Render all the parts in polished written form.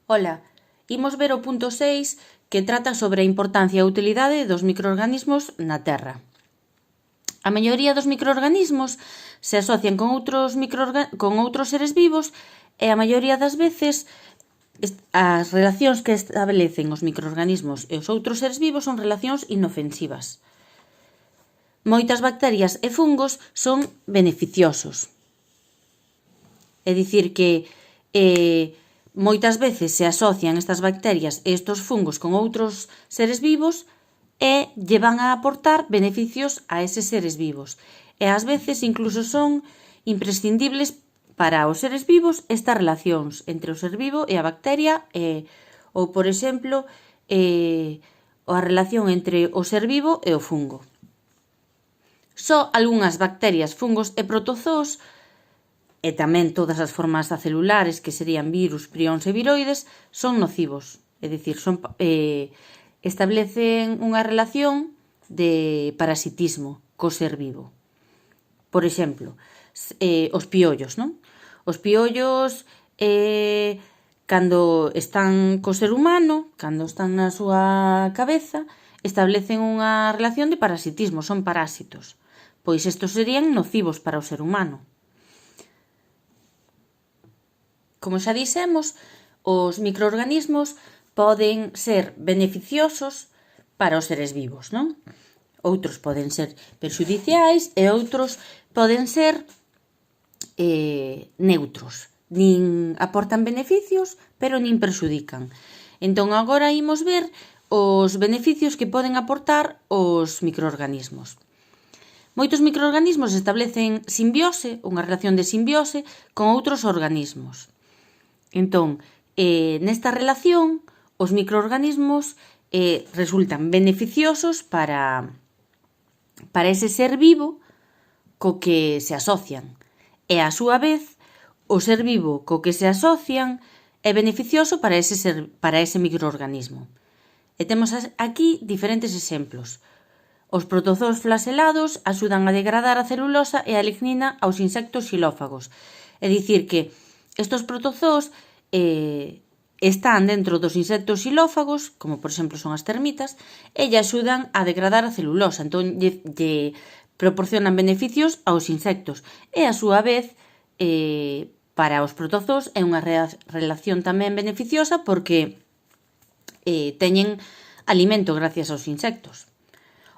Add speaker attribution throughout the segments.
Speaker 1: Ola, imos ver o punto 6 que trata sobre a importancia e a utilidade dos microorganismos na Terra. A maioría dos microorganismos se asocian con outros seres vivos e a maioría das veces as relacións que establecen os microorganismos e os outros seres vivos son relacións inofensivas. Moitas bacterias e fungos son beneficiosos. É dicir que moitas veces se asocian estas bacterias e estes fungos con outros seres vivos e lle van a aportar beneficios a eses seres vivos. E ás veces incluso son imprescindibles para os seres vivos estas relacións entre o ser vivo e a bacteria ou, por exemplo, a relación entre o ser vivo e o fungo. Só algunhas bacterias, fungos e protozoos e tamén todas as formas acelulares que serían virus, prións e viroides son nocivos, é dicir, establecen unha relación de parasitismo co ser vivo. Por exemplo, os piollos, non? Os piollos, cando están co ser humano, cando están na súa cabeza, establecen unha relación de parasitismo, son parásitos. Pois estos serían nocivos para o ser humano. Como xa dixemos, os microorganismos poden ser beneficiosos para os seres vivos, non? Outros poden ser perxudiciais e outros poden ser neutros. Nin aportan beneficios, pero nin perxudican. Entón, agora imos ver os beneficios que poden aportar os microorganismos. Moitos microorganismos establecen simbiose, unha relación de simbiose, con outros organismos. Entón, nesta relación, os microorganismos resultan beneficiosos para ese ser vivo co que se asocian. E, a súa vez, o ser vivo co que se asocian é beneficioso para ese microorganismo. E temos aquí diferentes exemplos. Os protozoos flaselados axudan a degradar a celulosa e a lignina aos insectos xilófagos. É dicir que estes protozoos están dentro dos insectos xilófagos, como por exemplo son as termitas, e lle axudan a degradar a celulosa, entón lle proporcionan beneficios aos insectos. E a súa vez, para os protozoos é unha relación tamén beneficiosa porque teñen alimento gracias aos insectos.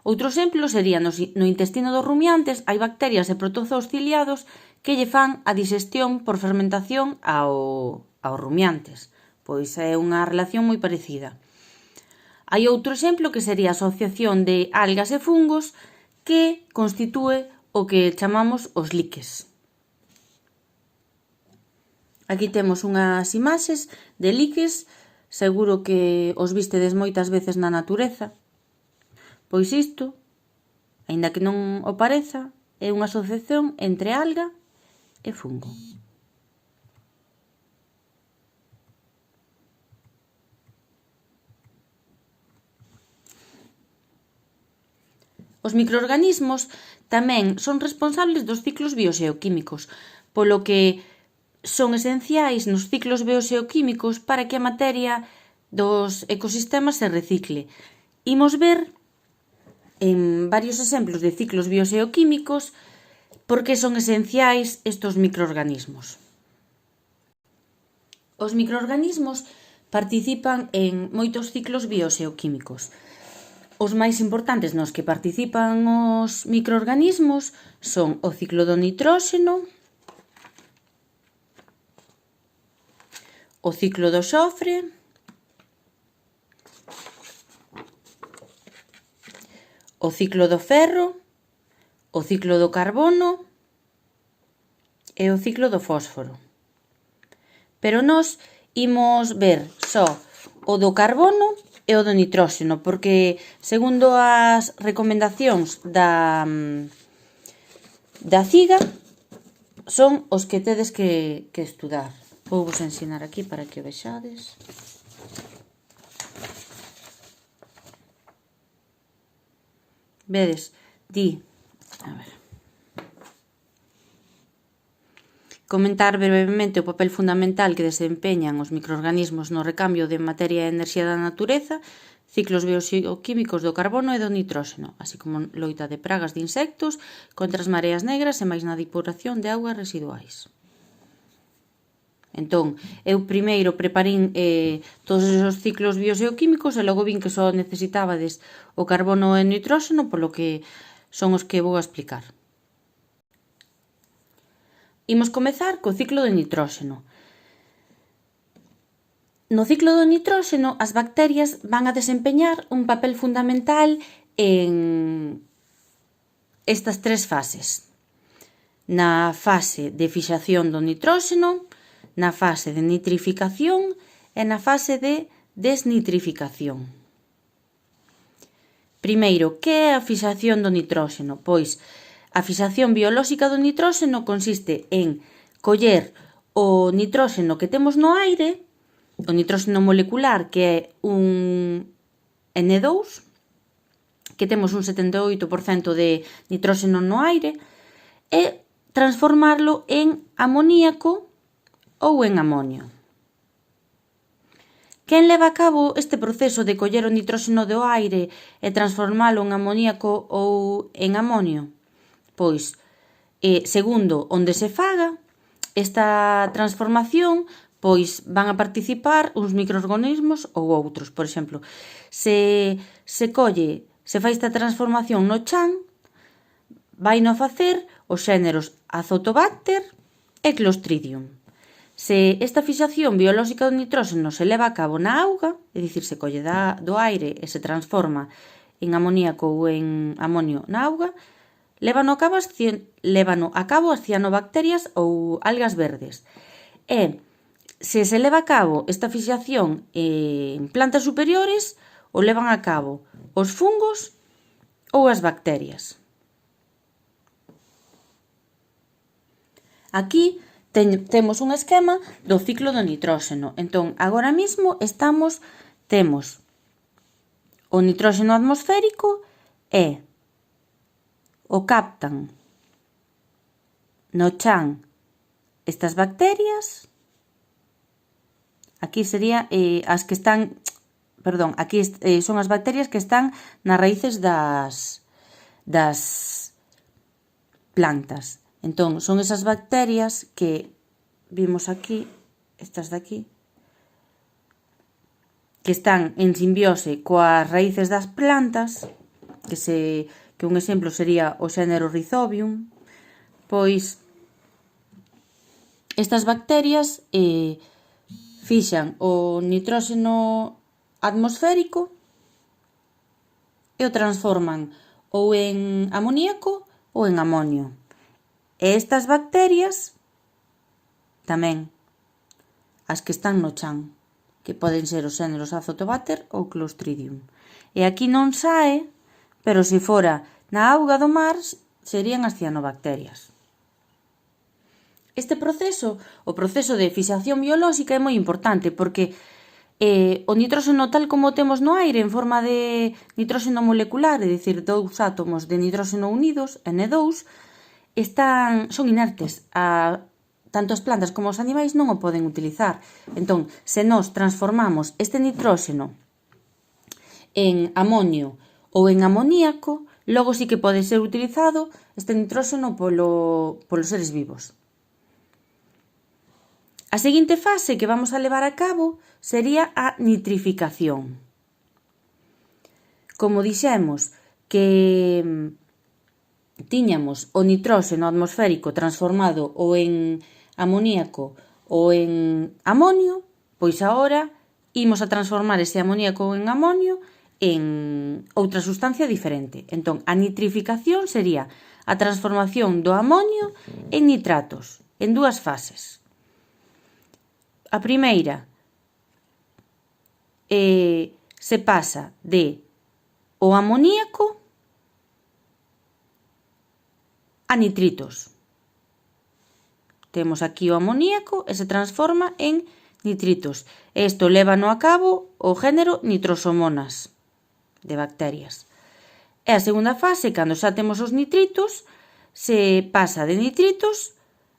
Speaker 1: Outro exemplo sería no intestino dos rumiantes hai bacterias e protozoos ciliados que lle fan a digestión por fermentación aos rumiantes. Pois é unha relación moi parecida. Hai outro exemplo que sería a asociación de algas e fungos que constitúe o que chamamos os liques. Aquí temos unhas imaxes de liques, seguro que os vistedes moitas veces na natureza. Pois isto, aínda que non o pareza, é unha asociación entre alga e fungo. Os microorganismos tamén son responsables dos ciclos bioxeoquímicos, polo que son esenciais nos ciclos bioxeoquímicos para que a materia dos ecosistemas se recicle. Imos ver en varios exemplos de ciclos bioxeoquímicos por que son esenciais estes microorganismos. Os microorganismos participan en moitos ciclos bioxeoquímicos. Os máis importantes nos que participan os microorganismos son o ciclo do nitróxeno, o ciclo do xofre, o ciclo do ferro, o ciclo do carbono e o ciclo do fósforo. Pero nós imos ver só o do carbono e o do nitróxeno, porque segundo as recomendacións da CIGA son os que tedes que estudar. Vou vos ensinar aquí para que o vexades. Vedes, di, a ver, comentar brevemente o papel fundamental que desempeñan os microorganismos no recambio de materia e enerxía da natureza, ciclos bioxeoquímicos do carbono e do nitróxeno, así como loita de pragas de insectos contra as mareas negras e máis na depuración de augas residuais. Entón, eu primeiro preparín todos esos ciclos bioxeoquímicos e logo vin que só necesitábades o carbono e o nitróxeno, polo que son os que vou a explicar. Imos comezar co ciclo do nitróxeno. No ciclo do nitróxeno, as bacterias van a desempeñar un papel fundamental en estas tres fases. Na fase de fixación do nitróxeno, na fase de nitrificación e na fase de desnitrificación. Primeiro, que é a fixación do nitróxeno? Pois, a fixación biolóxica do nitróxeno consiste en coller o nitróxeno que temos no aire, o nitróxeno molecular, que é un N2, que temos un 78% de nitróxeno no aire, e transformarlo en amoníaco ou en amonio. Quen leva a cabo este proceso de coller o nitróxeno do aire e transformalo en amoníaco ou en amonio? Pois, segundo onde se faga esta transformación, pois van a participar uns microorganismos ou outros. Por exemplo, se fai esta transformación no chan, vai no facer os xéneros Azotobacter e Clostridium. Se esta fixación biolóxica do nitróxeno se leva a cabo na auga, é dicir, se colle do aire e se transforma en amoníaco ou en amonio na auga, lévano a cabo as cianobacterias ou algas verdes. E se leva a cabo esta fixación en plantas superiores, o levan a cabo os fungos ou as bacterias. Aquí temos un esquema do ciclo do nitróxeno. Entón, agora mesmo temos o nitróxeno atmosférico e o captan no chan estas bacterias. Aquí sería as que están, aquí son as bacterias que están nas raíces das plantas. Entón, son esas bacterias que vimos aquí, estas de aquí, que están en simbiose coas raíces das plantas, que un exemplo sería o xénero Rhizobium. Pois, estas bacterias fixan o nitróxeno atmosférico e o transforman ou en amoníaco ou en amonio. E estas bacterias tamén, as que están no chan, que poden ser os xéneros Azotobacter ou Clostridium. E aquí non sae, pero se fora na auga do mar, serían as cianobacterias. Este proceso, o proceso de fixación biolóxica, é moi importante porque o nitróxeno tal como temos no aire en forma de nitróxeno molecular, é dicir, dous átomos de nitróxeno unidos, N2, son inertes. Tanto as plantas como os animais non o poden utilizar. Entón, se nós transformamos este nitróxeno en amonio ou en amoníaco, logo sí que pode ser utilizado este nitróxeno polos seres vivos. A seguinte fase que vamos a levar a cabo sería a nitrificación. Como dixemos que tiñamos o nitróxeno atmosférico transformado ou en amoníaco ou en amonio, pois agora imos a transformar ese amoníaco ou en amonio en outra sustancia diferente. Entón, a nitrificación sería a transformación do amonio en nitratos, en dúas fases. A primeira se pasa de o amoníaco a nitritos. Temos aquí o amoníaco e se transforma en nitritos. Isto lévano a cabo o género Nitrosomonas de bacterias. E a segunda fase, cando xa temos os nitritos, se pasa de nitritos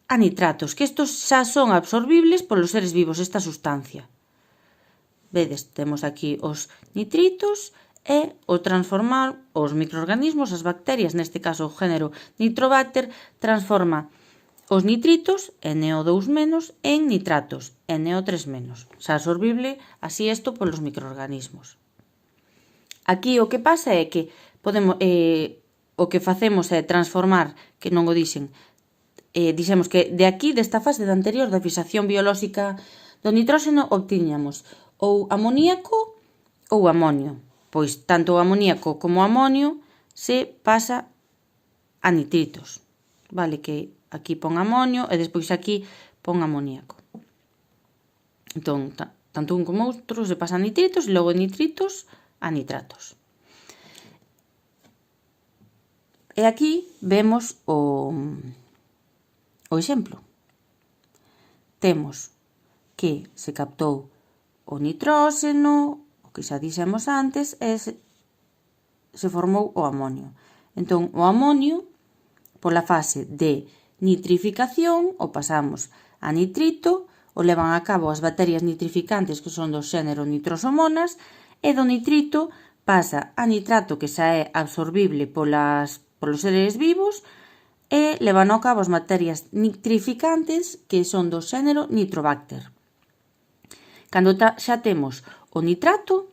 Speaker 1: a nitratos, que estos xa son absorbibles polos seres vivos, esta sustancia. Vedes, temos aquí os nitritos e o transformar os microorganismos, as bacterias, neste caso o género Nitrobacter, transforma os nitritos, NO2-, en nitratos, NO3-. Xa absorbible así isto polos microorganismos. Aquí o que pasa é que o que facemos é transformar, que non o dixen, dixemos que de aquí, desta fase da anterior, da fixación biolóxica do nitróxeno, obtiñamos ou amoníaco ou amonio. Pois tanto o amoníaco como o amonio se pasa a nitritos. Vale, que aquí pon amonio e despois aquí pon amoníaco. Entón, tanto un como outro se pasa a nitritos e logo de nitritos a nitratos. E aquí vemos o exemplo. Temos que se captou o nitróxeno, o que xa dixemos antes, e se formou o amonio. Entón, o amonio, pola fase de nitrificación, o pasamos a nitrito, o levan a cabo as bacterias nitrificantes que son do xénero Nitrosomonas, e do nitrito pasa a nitrato, que xa é absorbible polos seres vivos, e levan a cabo as bacterias nitrificantes que son do xénero Nitrobacter. Cando xa temos o nitrato,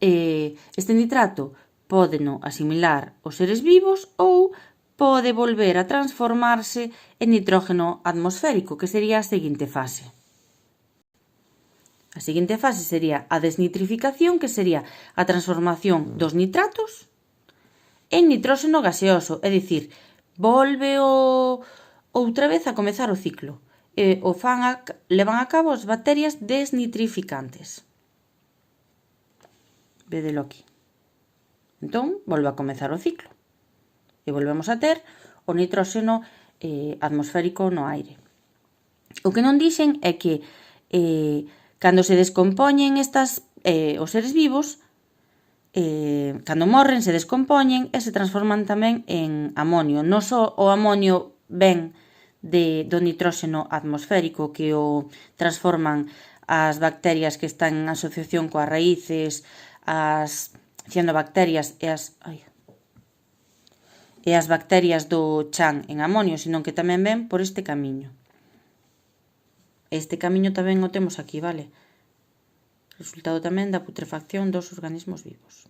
Speaker 1: este nitrato pódeno asimilar os seres vivos ou pode volver a transformarse en nitrógeno atmosférico, que sería a seguinte fase. A seguinte fase sería a desnitrificación, que sería a transformación dos nitratos en nitróxeno gaseoso, é dicir, volve outra vez a comezar o ciclo. Levan a cabo as bacterias desnitrificantes. Védelo aquí. Entón, volve a comezar o ciclo. E volvemos a ter o nitróxeno atmosférico no aire. O que non dixen é que cando se descompoñen os seres vivos, cando morren se descompoñen e se transforman tamén en amonio. Non só o amonio ven do nitróxeno atmosférico, que o transforman as bacterias que están en asociación coas raíces, as cianobacterias e as bacterias do chan en amonio, senón que tamén ven por este camiño. Este camiño tamén o temos aquí, vale? Resultado tamén da putrefacción dos organismos vivos.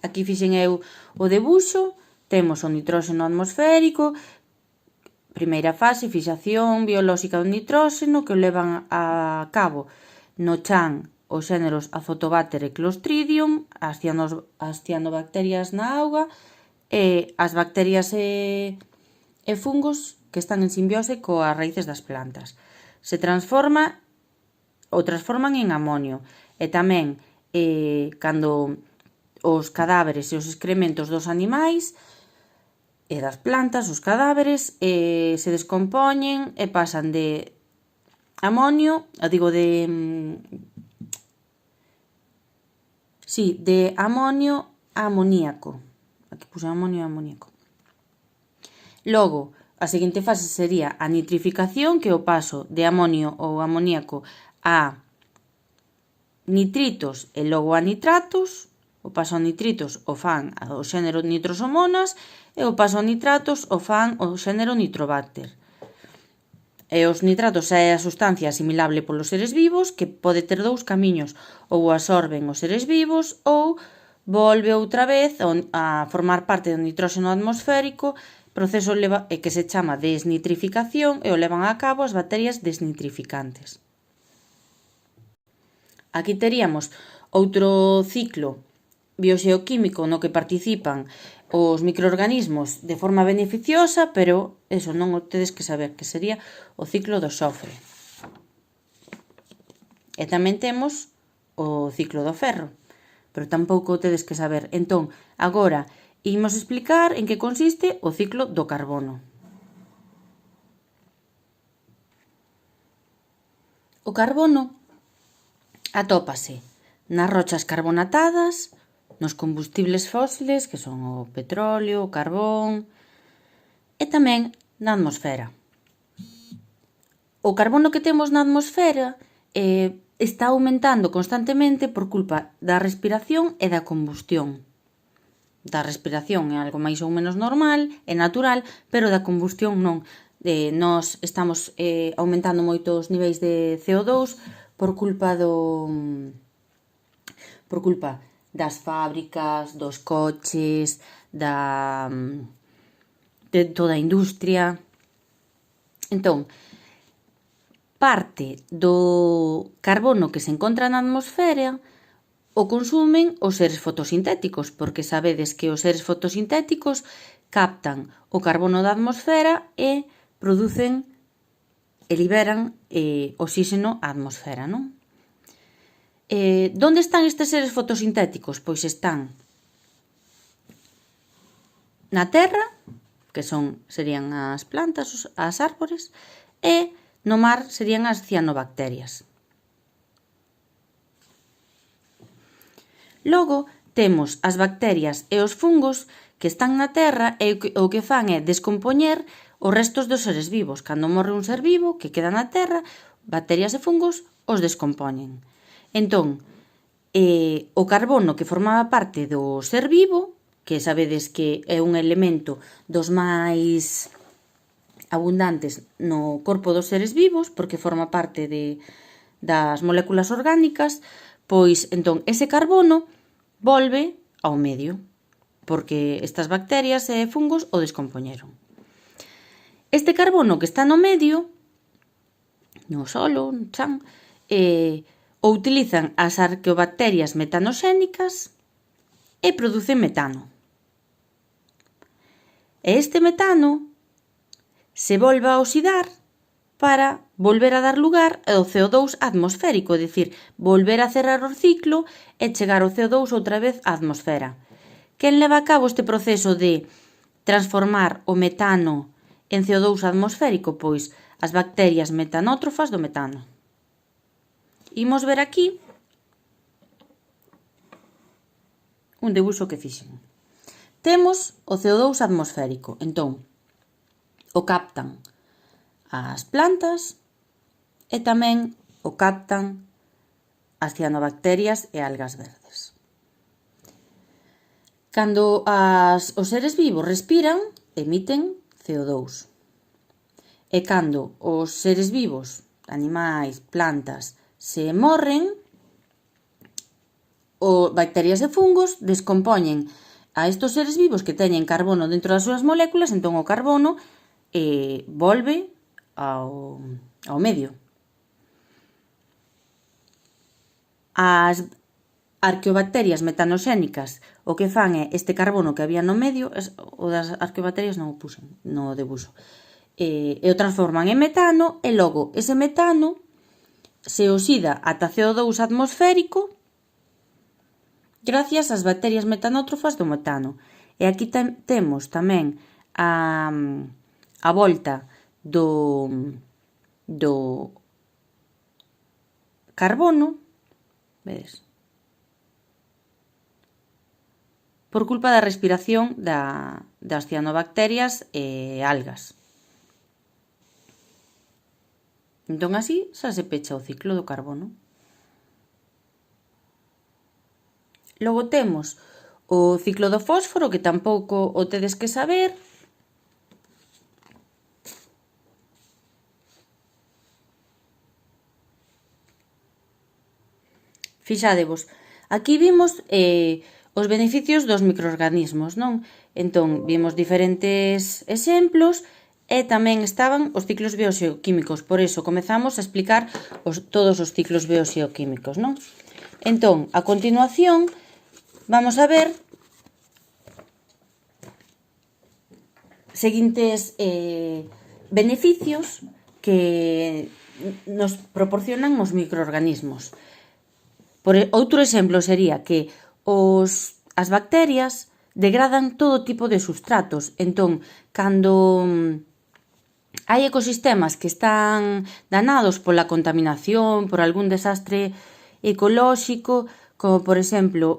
Speaker 1: Aquí fixen eu o debuxo. Temos o nitróxeno atmosférico, primeira fase, fixación biolóxica do nitróxeno, que o levan a cabo no chan os xéneros Azotobacter e Clostridium, as cianobacterias na auga, e as bacterias e fungos que están en simbiose coas raíces das plantas. Se transforman en amonio, e tamén cando os cadáveres e os excrementos dos animais e das plantas, os cadáveres, se descompoñen e pasan de amonio, de amonio a amoníaco. Aquí puse amonio e amoníaco. Logo, a seguinte fase sería a nitrificación, que é o paso de amonio ou amoníaco a nitritos e logo a nitratos. O paso a nitritos o fan o xénero Nitrosomonas e o paso a nitratos o fan o xénero Nitrobacter. E os nitratos é a sustancia asimilable polos seres vivos, que pode ter dous camiños, ou absorben os seres vivos ou volve outra vez a formar parte do nitróxeno atmosférico, proceso que se chama desnitrificación, e o levan a cabo as bacterias desnitrificantes. Aquí teríamos outro ciclo bioxeoquímico no que participan os microorganismos de forma beneficiosa, pero eso non o tedes que saber, que sería o ciclo do xofre. E tamén temos o ciclo do ferro, pero tampouco o tedes que saber. Entón, agora imos explicar en que consiste o ciclo do carbono. O carbono atópase nas rochas carbonatadas, nos combustibles fósiles, que son o petróleo, o carbón, e tamén na atmosfera. O carbono que temos na atmosfera está aumentando constantemente por culpa da respiración e da combustión. Da respiración é algo máis ou menos normal, é natural, pero da combustión non. Nós estamos aumentando moito os niveis de CO2 por culpa das fábricas, dos coches, de toda a industria. Entón, parte do carbono que se encontra na atmosfera o consumen os seres fotosintéticos, porque sabedes que os seres fotosintéticos captan o carbono da atmosfera e producen e liberan oxígeno á atmosfera, non? Donde están estes seres fotosintéticos? Pois están na terra, que serían as plantas, as árbores, e no mar serían as cianobacterias. Logo, temos as bacterias e os fungos que están na terra e o que fan é descompoñer os restos dos seres vivos. Cando morre un ser vivo que queda na terra, bacterias e fungos os descompoñen. Entón, o carbono que formaba parte do ser vivo, que sabedes que é un elemento dos máis abundantes no corpo dos seres vivos, porque forma parte das moléculas orgánicas, pois entón ese carbono volve ao medio, porque estas bacterias e fungos o descompoñeron. Este carbono que está no medio, no solo, no chan, o utilizan as arqueobacterias metanoxénicas e producen metano. E este metano se volve a oxidar para volver a dar lugar ao CO2 atmosférico, é dicir, volver a cerrar o ciclo e chegar o CO2 outra vez á atmosfera. Quen leva a cabo este proceso de transformar o metano en CO2 atmosférico? Pois as bacterias metanótrofas do metano. Imos ver aquí un debuxo que fixen. Temos o CO2 atmosférico, entón o captan as plantas e tamén o captan as cianobacterias e algas verdes. Cando os seres vivos respiran, emiten CO2. E cando os seres vivos, animais, plantas, se morren, bacterias e fungos descompoñen a estos seres vivos que teñen carbono dentro das súas moléculas, entón o carbono volve ao medio. As arqueobacterias metanoxénicas o que fan é este carbono que había no medio, o das arqueobacterias non o puxen no debuxo, e o transforman en metano e logo ese metano se oxida ata CO2 atmosférico gracias ás bacterias metanótrofas do metano. E aquí temos tamén a volta do carbono, vedes? Por culpa da respiración das cianobacterias e algas. Entón así xa se pecha o ciclo do carbono. Logo temos o ciclo do fósforo, que tampouco o tedes que saber. Fixadevos, aquí vimos os beneficios dos microorganismos, non? Entón, vimos diferentes exemplos e tamén estaban os ciclos bioxeoquímicos. Por iso, comezamos a explicar todos os ciclos bioxeoquímicos, non? Entón, a continuación, vamos a ver seguintes beneficios que nos proporcionan os microorganismos. Outro exemplo sería que as bacterias degradan todo tipo de sustratos. Entón, cando hai ecosistemas que están danados pola contaminación, por algún desastre ecolóxico, como por exemplo,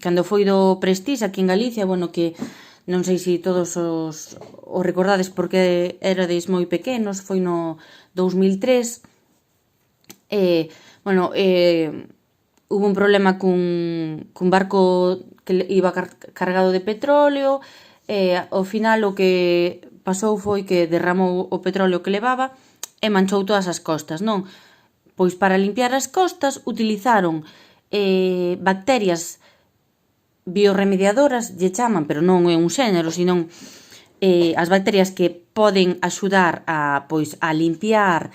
Speaker 1: cando foi do Prestige aquí en Galicia, que Non sei se todos os recordades porque erades moi pequenos, foi no 2003. Hubo un problema cun barco que iba cargado de petróleo, ao final o que pasou foi que derramou o petróleo que levaba e manchou todas as costas, non? Pois para limpiar as costas utilizaron bacterias bioremediadoras, lle chaman, pero non é un xénero, senón as bacterias que poden axudar a limpiar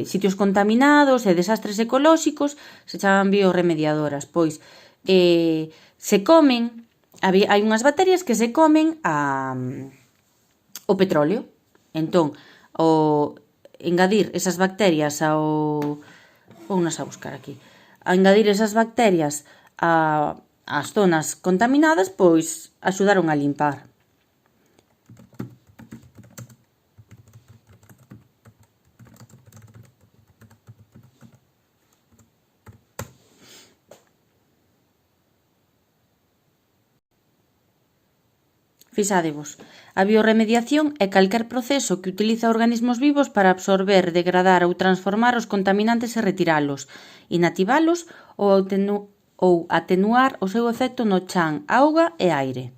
Speaker 1: sitios contaminados e desastres ecolóxicos, se chaman bioremediadoras. Pois se comen, hai unhas bacterias que se comen o petróleo. Entón, o engadir esas bacterias vounas a buscar aquí, a engadir esas bacterias ás zonas contaminadas, pois axudaron a limpar. Fixádevos, a bioremediación é calquer proceso que utiliza organismos vivos para absorber, degradar ou transformar os contaminantes e retiralos, inactivalos ou atenuar o seu efecto no chan, auga e aire.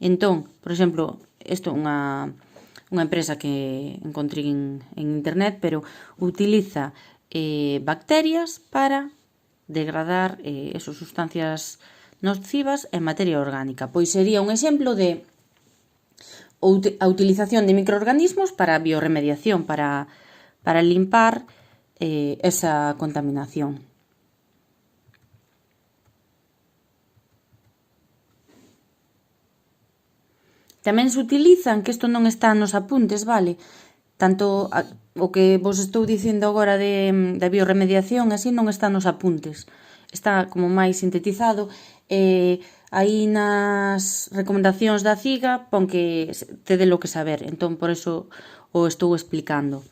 Speaker 1: Entón, por exemplo, isto é unha empresa que encontrei en internet, pero utiliza bacterias para degradar esas sustancias nocivas en materia orgánica. Pois sería un exemplo de a utilización de microorganismos para a bioremediación, para limpar esa contaminación. Tamén se utilizan, que isto non está nos apuntes, vale? Tanto o que vos estou dicindo agora da bioremediación, así non está nos apuntes. Está como máis sintetizado. Aí nas recomendacións da CIGA pon que tedelo que saber, entón por eso o estou explicando.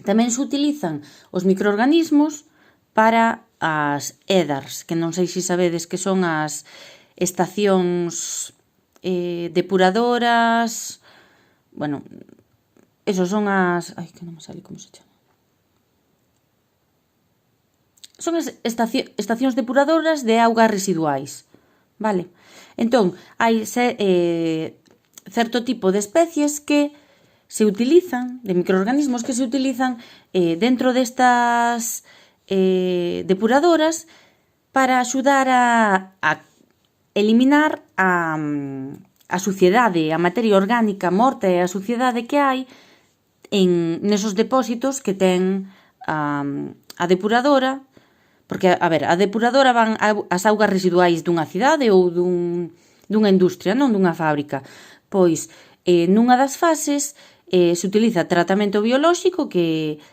Speaker 1: Tamén se utilizan os microorganismos para as EDARs, que non sei se sabedes que son as estacións depuradoras. Bueno, eso son as... Ai, que non me sale como se chama. Son as estacións depuradoras de augas residuais, vale? Entón, hai certo tipo de especies que se utilizan, de microorganismos que se utilizan dentro destas depuradoras para axudar a eliminar a suciedade, a materia orgánica morta e a suciedade que hai nesos depósitos que ten a depuradora. Porque, a ver, a depuradora van as augas residuais dunha cidade ou dunha industria, non dunha fábrica. Pois, nunha das fases se utiliza tratamento biolóxico que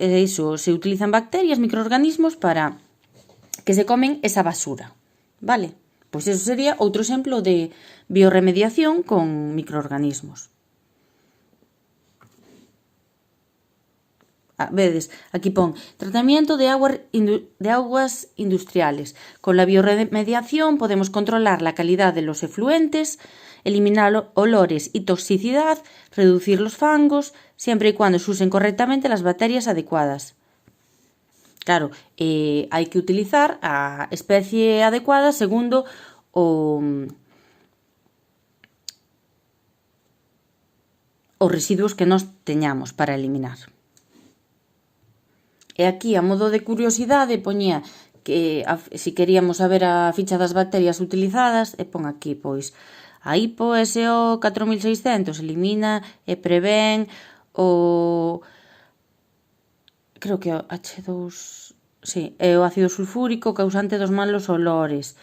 Speaker 1: iso, se utilizan bacterias, microorganismos para que se comen esa basura, vale? Pois eso sería outro exemplo de bioremediación con microorganismos. Vedes, aquí pon tratamiento de aguas industriales. Con la bioremediación podemos controlar la calidad de los efluentes, eliminar olores y toxicidad, reducir los fangos, siempre y cuando se usen correctamente las bacterias adecuadas. Claro, hai que utilizar a especie adecuada segundo os residuos que nós teñamos para eliminar. E aquí, a modo de curiosidade, poñía que se queríamos saber a ficha das bacterias utilizadas, e pon aquí, pois, a hipo SO 4600 elimina e prevén creo que o H2, sí, é o ácido sulfúrico causante dos malos olores.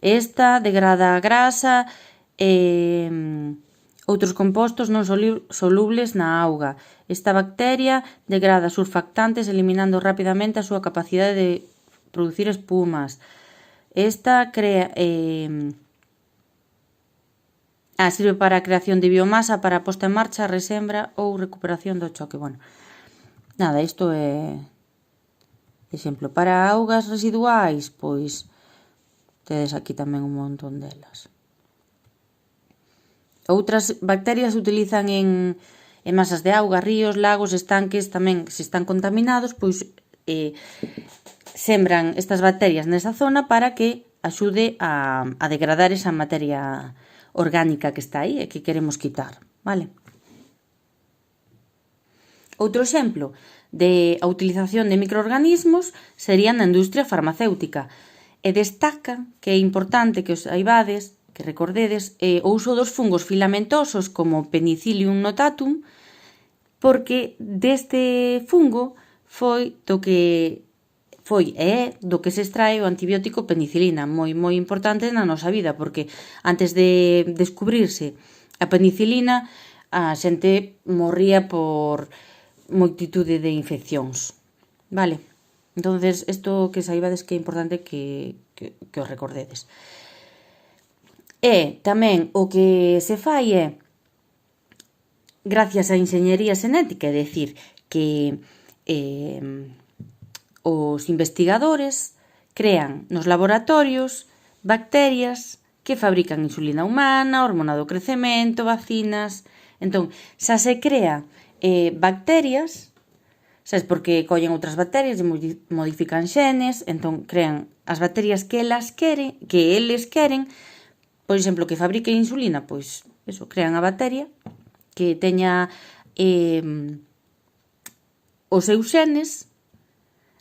Speaker 1: Esta degrada a grasa e outros compostos non solubles na auga. Esta bacteria degrada surfactantes eliminando rapidamente a súa capacidade de producir espumas. Esta sirve para a creación de biomasa para a posta en marcha, resembra ou recuperación do choque. Bueno, nada, isto é exemplo. Para augas residuais, pois tedes aquí tamén un montón delas. Outras bacterias se utilizan en masas de auga, ríos, lagos, estanques. Tamén, se están contaminados, pois sembran estas bacterias nesa zona para que axude a degradar esa materia orgánica que está aí e que queremos quitar, vale? Outro exemplo de a utilización de microorganismos sería na industria farmacéutica, e destaca que é importante que os saibades, que recordedes, o uso dos fungos filamentosos como Penicillium notatum, porque deste fungo foi do que se extrae o antibiótico penicilina, moi importante na nosa vida, porque antes de descubrirse a penicilina, a xente morría por multitude de infeccións, vale? Entonces, isto que saibades que é importante que os recordedes. E tamén o que se fai é, gracias á enxeñería xenética, é dicir, que os investigadores crean nos laboratorios bacterias que fabrican insulina humana, hormona do crecemento, vacinas. Entón, xa se crea bacterias, sabes, porque collen outras bacterias e modifican xenes, entón crean as bacterias que eles queren, por exemplo, que fabrique insulina, pois eso, crean a bacteria que teña os seus xenes,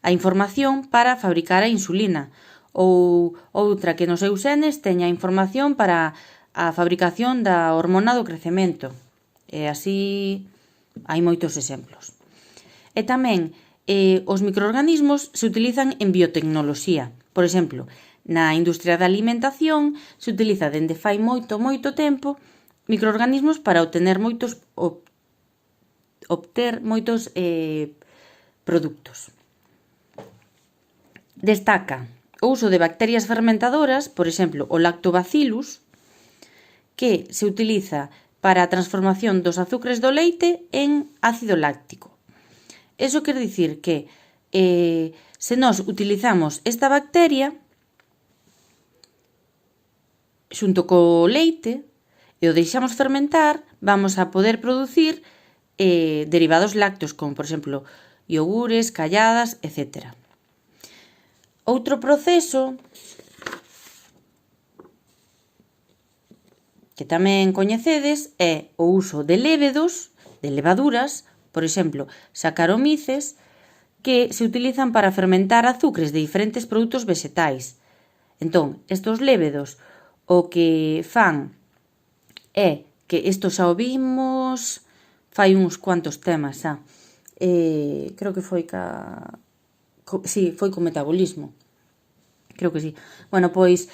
Speaker 1: a información para fabricar a insulina, ou outra que nos seus xenes teña a información para a fabricación da hormona do crecemento. E así hai moitos exemplos. E tamén os microorganismos se utilizan en biotecnoloxía. Por exemplo, na industria da alimentación se utiliza dende fai moito tempo microorganismos para obter moitos produtos. Destaca o uso de bacterias fermentadoras, por exemplo, o lactobacillus, que se utiliza para a transformación dos azúcares do leite en ácido láctico. Eso quer dicir que se nós utilizamos esta bacteria xunto co leite e o deixamos fermentar, vamos a poder producir derivados lácteos, como por exemplo iogures, calladas, etc. Outro proceso que tamén coñecedes é o uso de lévedos, de levaduras, por exemplo, Saccharomyces, que se utilizan para fermentar azúcares de diferentes produtos vegetais. Entón, estos lévedos o que fan é que isto xa o vimos fai uns cuantos temas xa. Creo que foi foi co metabolismo. Creo que sí. Bueno, pois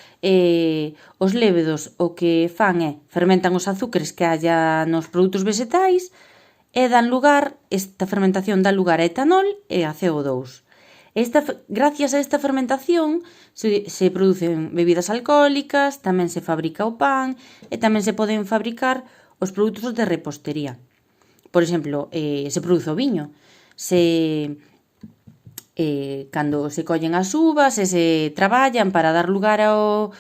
Speaker 1: os lévedos o que fan é fermentan os azúcares que haya nos produtos vegetais e esta fermentación dá lugar a etanol e a CO2. Gracias a esta fermentación se producen bebidas alcohólicas, tamén se fabrica o pan e tamén se poden fabricar os produtos de repostería. Por exemplo, se produce o viño. Cando se collen as uvas e se traballan para dar lugar ao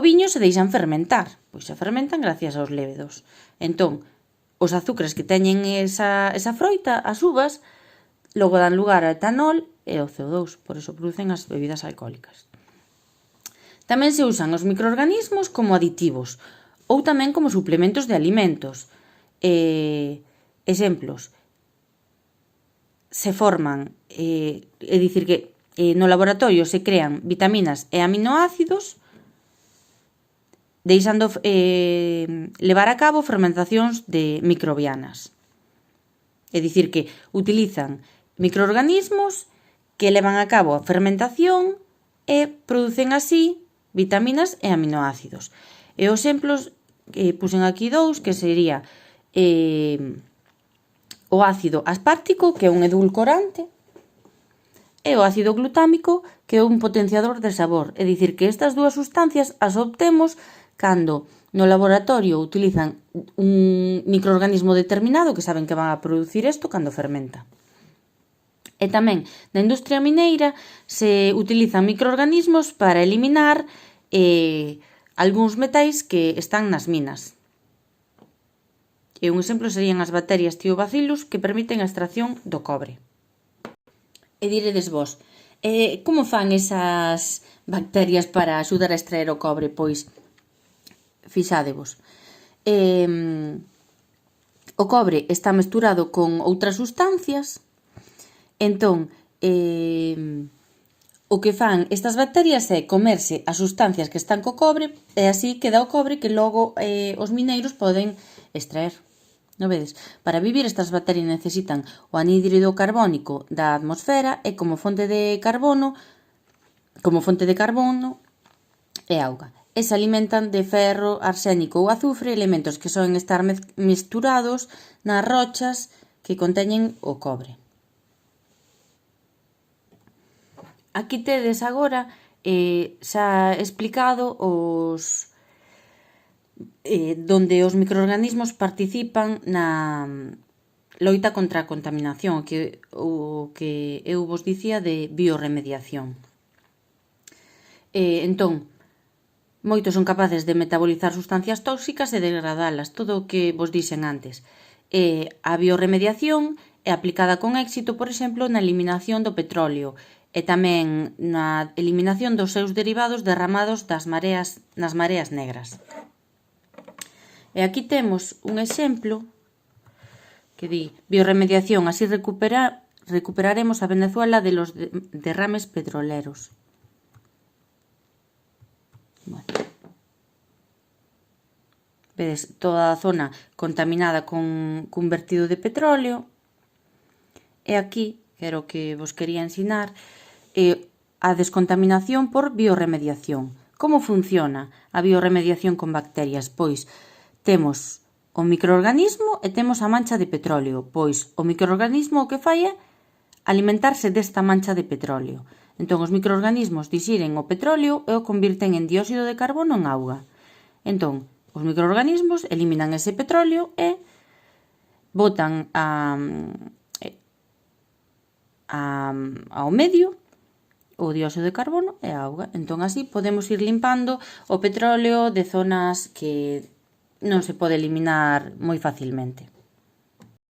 Speaker 1: viño, se deixan fermentar. Pois se fermentan gracias aos lévedos. Entón, os azúcares que teñen esa froita, as uvas, logo dan lugar ao etanol e ao CO2, por eso producen as bebidas alcohólicas. Tamén se usan os microorganismos como aditivos ou tamén como suplementos de alimentos. Exemplos: se forman, é dicir que no laboratorio se crean vitaminas e aminoácidos deixando levar a cabo fermentacións de microbianas. É dicir que utilizan microorganismos que levan a cabo a fermentación e producen así vitaminas e aminoácidos. E os exemplos puxen aquí dous, que sería o ácido aspartico, que é un edulcorante, e o ácido glutámico, que é un potenciador de sabor. É dicir, que estas dúas sustancias as obtemos cando no laboratorio utilizan un microorganismo determinado que saben que van a producir isto cando fermenta. E tamén na industria mineira se utilizan microorganismos para eliminar algúns metais que están nas minas. E un exemplo serían as bacterias Thiobacillus que permiten a extracción do cobre. E diredes vos, como fan esas bacterias para axudar a extraer o cobre? Pois, fixadevos, o cobre está mesturado con outras sustancias, entón, o que fan estas bacterias é comerse as sustancias que están co cobre e así queda o cobre que logo os mineiros poden extraer. Non vedes? Para vivir estas bacterias necesitan o anhídrido carbónico da atmosfera e como fonte de carbono e auga. E se alimentan de ferro, arsénico ou azufre, elementos que soen estar mesturados nas rochas que conteñen o cobre. Aquí tedes agora xa explicado donde os microorganismos participan na loita contra a contaminación, o que eu vos dicía de bioremediación. Entón, moitos son capaces de metabolizar sustancias tóxicas e degradalas, todo o que vos dixen antes. A bioremediación é aplicada con éxito, por exemplo, na eliminación do petróleo e tamén na eliminación dos seus derivados derramados nas mareas negras. E aquí temos un exemplo que di: bioremediación, así recuperaremos a Venezuela de los derrames petroleros. Bueno. Vedes toda a zona contaminada cun vertido de petróleo. E aquí, que era o que vos quería ensinar, a descontaminación por bioremediación. Como funciona a bioremediación con bacterias? Pois temos o microorganismo e temos a mancha de petróleo. Pois o microorganismo o que fai é alimentarse desta mancha de petróleo. Entón os microorganismos dixeren o petróleo e o convirten en dióxido de carbono en auga. Entón os microorganismos eliminan ese petróleo e botan ao medio o dióxido de carbono e a auga. Entón así podemos ir limpando o petróleo de zonas que non se pode eliminar moi facilmente.